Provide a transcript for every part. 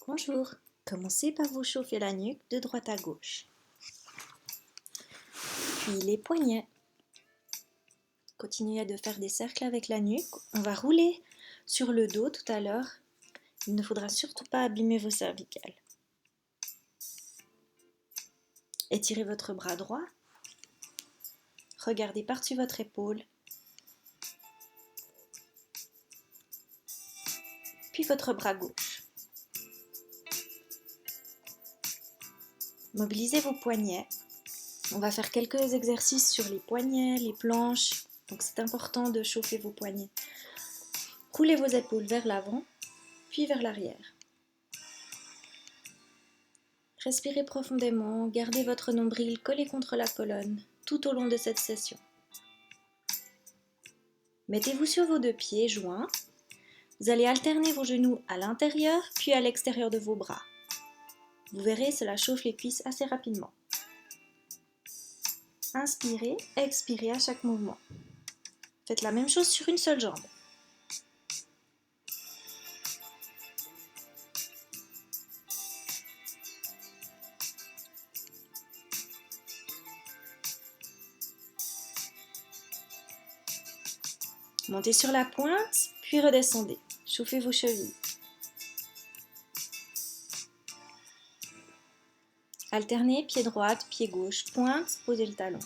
Bonjour, commencez par vous chauffer la nuque de droite à gauche. Puis les poignets. Continuez de faire des cercles avec la nuque. On va rouler sur le dos tout à l'heure. Il ne faudra surtout pas abîmer vos cervicales. Étirez votre bras droit. Regardez par-dessus votre épaule. Puis votre bras gauche. Mobilisez vos poignets. On va faire quelques exercices sur les poignets, les planches. Donc c'est important de chauffer vos poignets. Roulez vos épaules vers l'avant, puis vers l'arrière. Respirez profondément, gardez votre nombril collé contre la colonne tout au long de cette session. Mettez-vous sur vos deux pieds joints. Vous allez alterner vos genoux à l'intérieur puis à l'extérieur de vos bras. Vous verrez, cela chauffe les cuisses assez rapidement. Inspirez, expirez à chaque mouvement. Faites la même chose sur une seule jambe. Montez sur la pointe, puis redescendez. Chauffez vos chevilles. Alternez pied droite, pied gauche, pointe, posez le talon.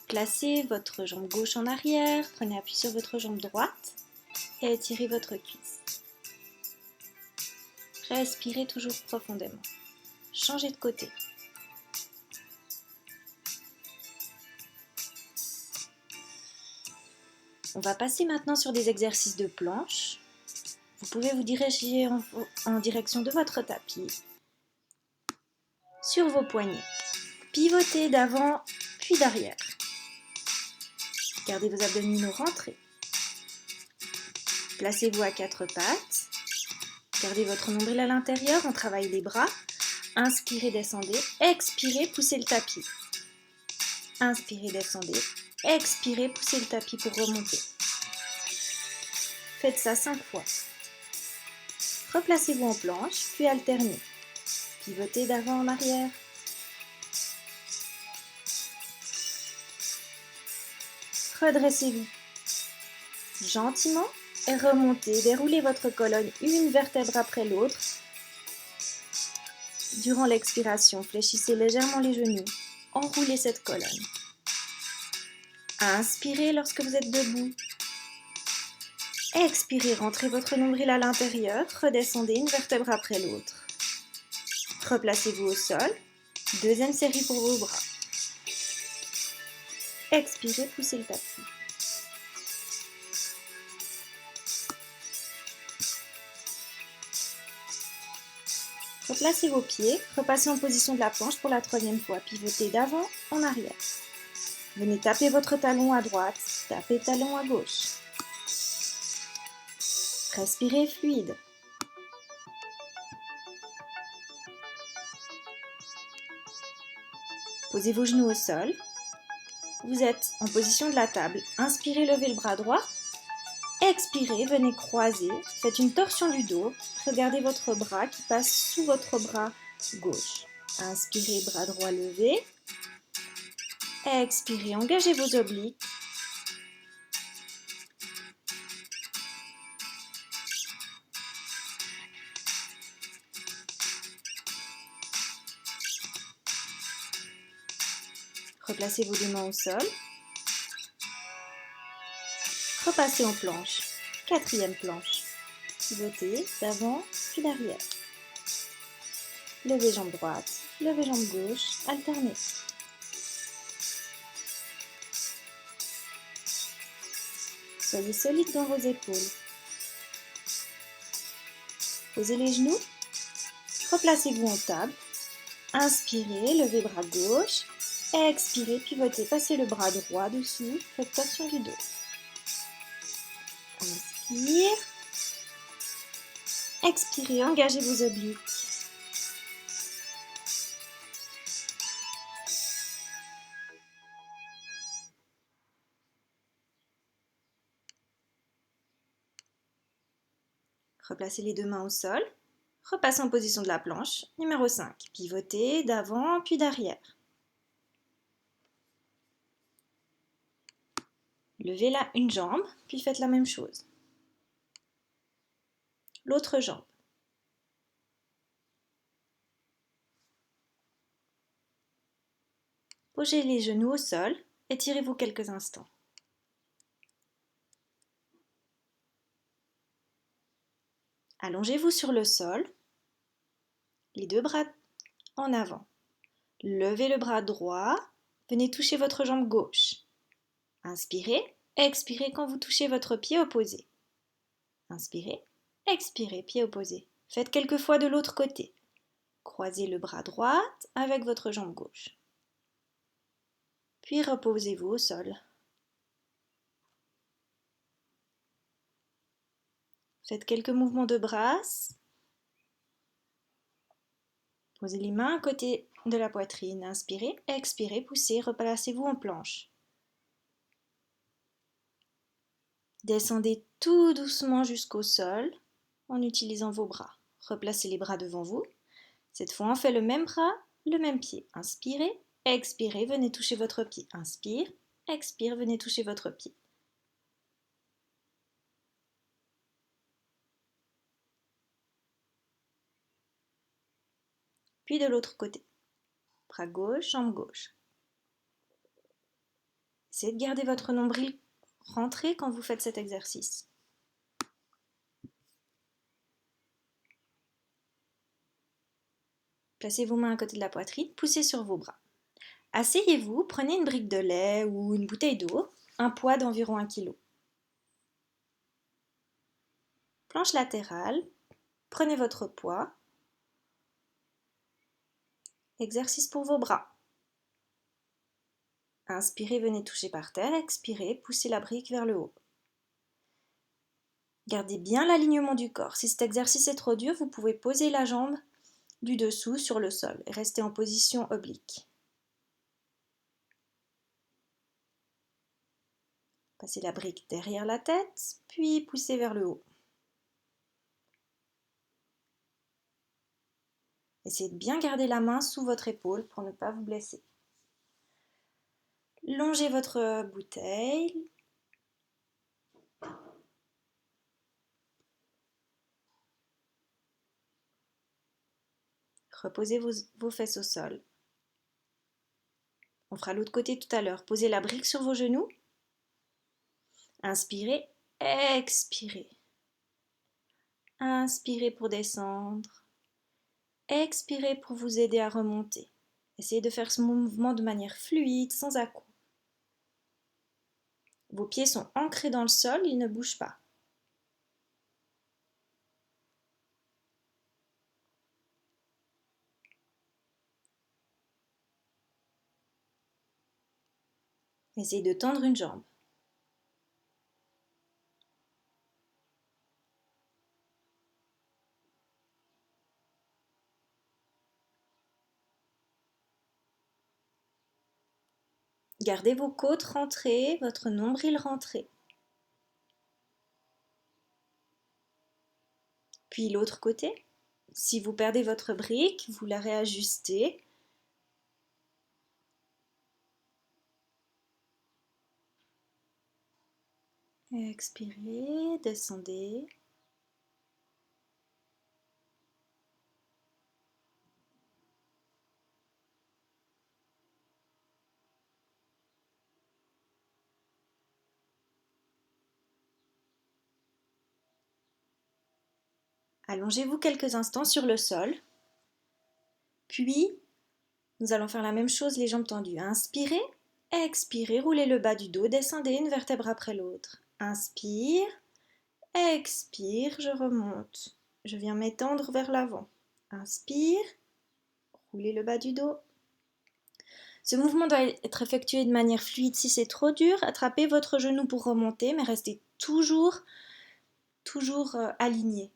Placez votre jambe gauche en arrière, prenez appui sur votre jambe droite et étirez votre cuisse. Respirez toujours profondément. Changez de côté. On va passer maintenant sur des exercices de planche. Vous pouvez vous diriger en direction de votre tapis. Sur vos poignets. Pivotez d'avant puis d'arrière. Gardez vos abdominaux rentrés. Placez-vous à quatre pattes. Gardez votre nombril à l'intérieur, on travaille les bras. Inspirez, descendez. Expirez, poussez le tapis. Inspirez, descendez. Expirez, poussez le tapis pour remonter. Faites ça 5 fois. Replacez-vous en planche, puis alternez. Pivotez d'avant en arrière. Redressez-vous. Gentiment et remontez. Déroulez votre colonne une vertèbre après l'autre. Durant l'expiration, fléchissez légèrement les genoux. Enroulez cette colonne. Inspirez lorsque vous êtes debout. Expirez, rentrez votre nombril à l'intérieur, redescendez une vertèbre après l'autre. Replacez-vous au sol. Deuxième série pour vos bras. Expirez, poussez le tapis. Replacez vos pieds, repassez en position de la planche pour la troisième fois. Pivotez d'avant en arrière. Venez taper votre talon à droite, tapez talon à gauche. Respirez fluide. Posez vos genoux au sol. Vous êtes en position de la table. Inspirez, levez le bras droit. Expirez, venez croiser. Faites une torsion du dos. Regardez votre bras qui passe sous votre bras gauche. Inspirez, bras droit levé. Expirez, engagez vos obliques. Replacez vos deux mains au sol. Repassez en planche. Quatrième planche. Pivotez d'avant puis d'arrière. Levez jambe droite, levez jambe gauche, alternez. Soyez solide dans vos épaules. Posez les genoux. Replacez-vous en table. Inspirez, levez bras gauche. Expirez, pivotez, passez le bras droit dessous. Faites torsion du dos. Inspire. Expirez, engagez vos obliques. Replacez les deux mains au sol. Repassez en position de la planche. Numéro 5. Pivotez d'avant puis d'arrière. Levez là une jambe, puis faites la même chose. L'autre jambe. Posez les genoux au sol, étirez-vous quelques instants. Allongez-vous sur le sol, les deux bras en avant. Levez le bras droit, venez toucher votre jambe gauche. Inspirez, expirez quand vous touchez votre pied opposé. Inspirez, expirez, pied opposé. Faites quelques fois de l'autre côté. Croisez le bras droit avec votre jambe gauche. Puis reposez-vous au sol. Faites quelques mouvements de brasse. Posez les mains à côté de la poitrine. Inspirez, expirez, poussez, replacez-vous en planche. Descendez tout doucement jusqu'au sol en utilisant vos bras. Replacez les bras devant vous. Cette fois, on fait le même bras, le même pied. Inspirez, expirez, venez toucher votre pied. Inspire, expire, venez toucher votre pied. Puis de l'autre côté. Bras gauche, jambe gauche. Essayez de garder votre nombril rentré quand vous faites cet exercice. Placez vos mains à côté de la poitrine, poussez sur vos bras. Asseyez-vous, prenez une brique de lait ou une bouteille d'eau, un poids d'environ 1 kg. Planche latérale, prenez votre poids. Exercice pour vos bras. Inspirez, venez toucher par terre, expirez, poussez la brique vers le haut. Gardez bien l'alignement du corps. Si cet exercice est trop dur, vous pouvez poser la jambe du dessous sur le sol et rester en position oblique. Passez la brique derrière la tête, puis poussez vers le haut. Essayez de bien garder la main sous votre épaule pour ne pas vous blesser. Longez votre bouteille. Reposez vos fesses au sol. On fera l'autre côté tout à l'heure. Posez la brique sur vos genoux. Inspirez, expirez. Inspirez pour descendre. Expirez pour vous aider à remonter. Essayez de faire ce mouvement de manière fluide, sans à-coups. Vos pieds sont ancrés dans le sol, ils ne bougent pas. Essayez de tendre une jambe. Gardez vos côtes rentrées, votre nombril rentré. Puis l'autre côté. Si vous perdez votre brique, vous la réajustez. Expirez, descendez. Allongez-vous quelques instants sur le sol. Puis, nous allons faire la même chose, les jambes tendues. Inspirez, expirez, roulez le bas du dos, descendez une vertèbre après l'autre. Inspire, expire, je remonte. Je viens m'étendre vers l'avant. Inspire, roulez le bas du dos. Ce mouvement doit être effectué de manière fluide. Si c'est trop dur, attrapez votre genou pour remonter, mais restez toujours aligné.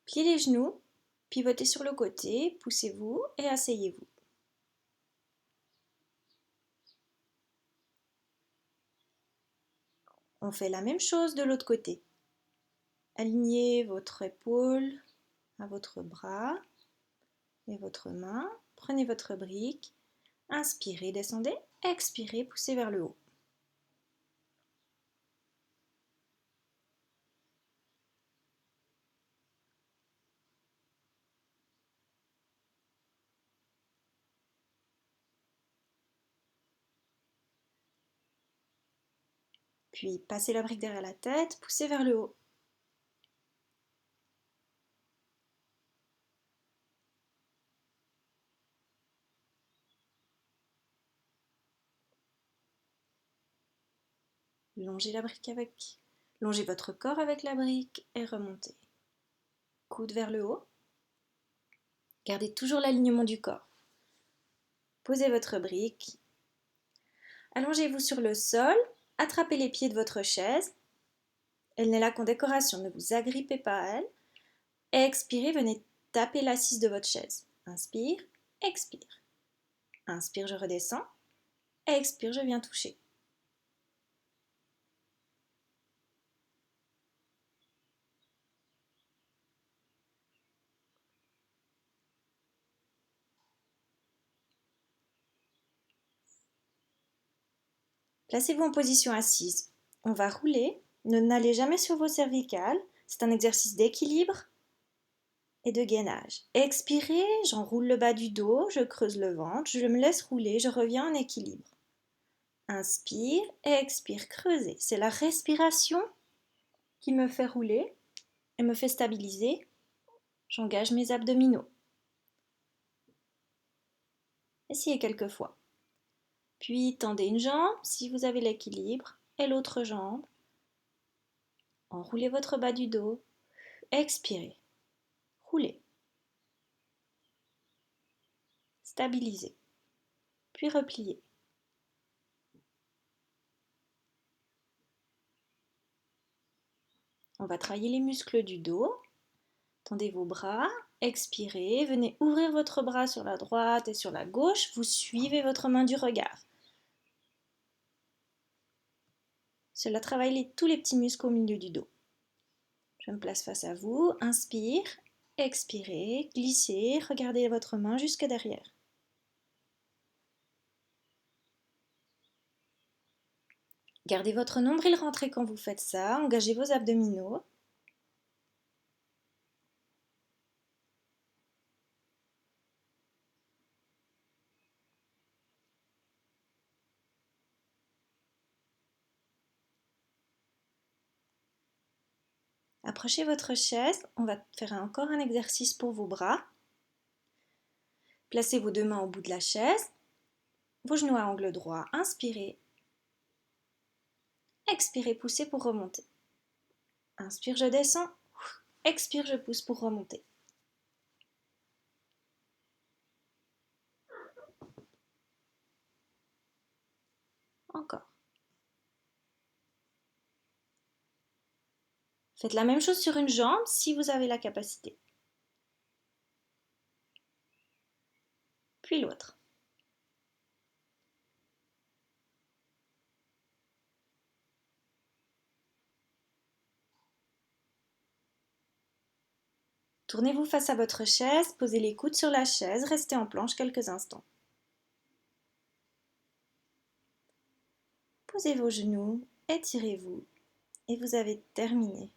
Pliez les genoux, pivotez sur le côté, poussez-vous et asseyez-vous. On fait la même chose de l'autre côté. Alignez votre épaule à votre bras et votre main. Prenez votre brique. Inspirez, descendez. Expirez, poussez vers le haut. Puis passez la brique derrière la tête, poussez vers le haut. Longez longez votre corps avec la brique et remontez. Coude vers le haut. Gardez toujours l'alignement du corps. Posez votre brique. Allongez-vous sur le sol. Attrapez les pieds de votre chaise. Elle n'est là qu'en décoration, ne vous agrippez pas à elle. Expirez, venez taper l'assise de votre chaise. Inspire, expire. Inspire, je redescends. Expire, je viens toucher. Placez-vous en position assise. On va rouler. Ne n'allez jamais sur vos cervicales. C'est un exercice d'équilibre et de gainage. Expirez, j'enroule le bas du dos, je creuse le ventre, je me laisse rouler, je reviens en équilibre. Inspire, expire, creusez. C'est la respiration qui me fait rouler et me fait stabiliser. J'engage mes abdominaux. Essayez quelques fois. Puis tendez une jambe si vous avez l'équilibre et l'autre jambe. Enroulez votre bas du dos. Expirez. Roulez. Stabilisez. Puis repliez. On va travailler les muscles du dos. Tendez vos bras, expirez, venez ouvrir votre bras sur la droite et sur la gauche, vous suivez votre main du regard. Cela travaille tous les petits muscles au milieu du dos. Je me place face à vous, inspire, expirez, glissez, regardez votre main jusque derrière. Gardez votre nombril rentré quand vous faites ça, engagez vos abdominaux. Approchez votre chaise, on va faire encore un exercice pour vos bras. Placez vos deux mains au bout de la chaise, vos genoux à angle droit, inspirez. Expirez, poussez pour remonter. Inspire, je descends. Expire, je pousse pour remonter. Encore. Faites la même chose sur une jambe si vous avez la capacité. Puis l'autre. Tournez-vous face à votre chaise, posez les coudes sur la chaise, restez en planche quelques instants. Posez vos genoux, étirez-vous et vous avez terminé.